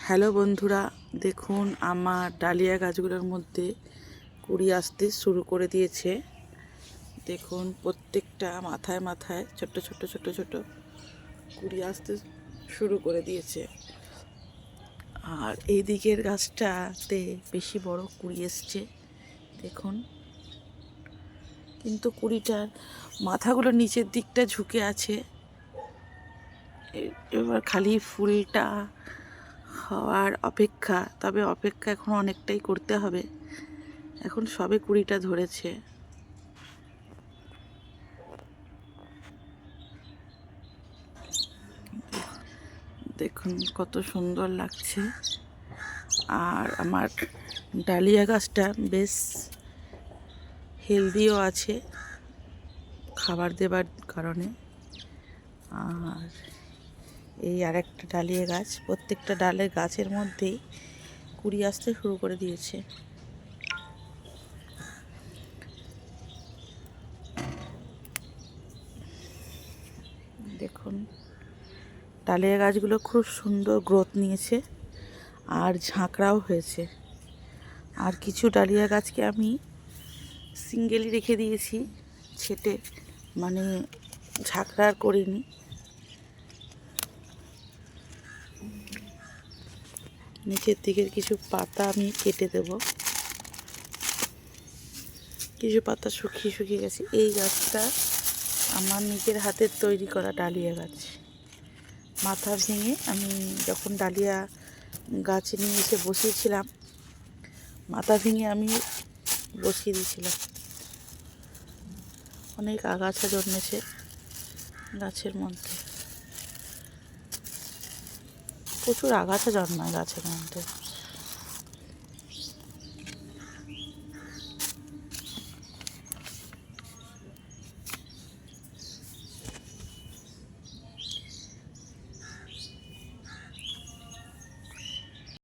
Hello বন্ধুরা, দেখুন আমার ডালিয়া গাছগুলোর মধ্যে কুড়ি আসতে শুরু করে দিয়েছে। দেখুন প্রত্যেকটা মাথায় মাথায় ছোট্ট ছোট্ট ছোট্ট ছোট্ট কুড়ি আসতে শুরু করে দিয়েছে। আর এই দিকের গাছটাতে বেশি বড় কুড়ি এসছে দেখুন, কিন্তু কুড়িটার মাথাগুলো নিচের দিকটা ঝুঁকে আছে। এবার খালি ফুলটা হওয়ার অপেক্ষা, তবে অপেক্ষা এখন অনেকটাই করতে হবে। এখন সবে কুড়িটা ধরেছে। দেখুন কত সুন্দর লাগছে। আর আমার ডালিয়া গাছটা বেশ হেলদিও আছে খাবার দেবার কারণে। আর এই আরেকটা ডালিয়া গাছ, প্রত্যেকটা ডালের গাছের মধ্যেই কুড়ি আসতে শুরু করে দিয়েছে। দেখুন ডালিয়া গাছগুলো খুব সুন্দর গ্রোথ নিয়েছে আর ঝাঁকড়াও হয়েছে। আর কিছু ডালিয়া গাছকে আমি সিঙ্গেলই রেখে দিয়েছি, ছেটে, মানে ঝাঁকড়া আর করিনি। নিচের দিকের কিছু পাতা আমি কেটে দেব, কিছু পাতা শুকিয়ে শুকিয়ে গেছে। এই গাছটা আমার নিজের হাতের তৈরি করা ডালিয়া গাছ। মাথা ভেঙে আমি যখন ডালিয়া গাছ নিয়ে এসে বসিয়েছিলাম, মাথা ভেঙে আমি বসিয়ে দিয়েছিলাম। অনেক আগাছা জন্মেছে গাছের মধ্যে, প্রচুর আগাছা জন্মায় গাছের মধ্যে।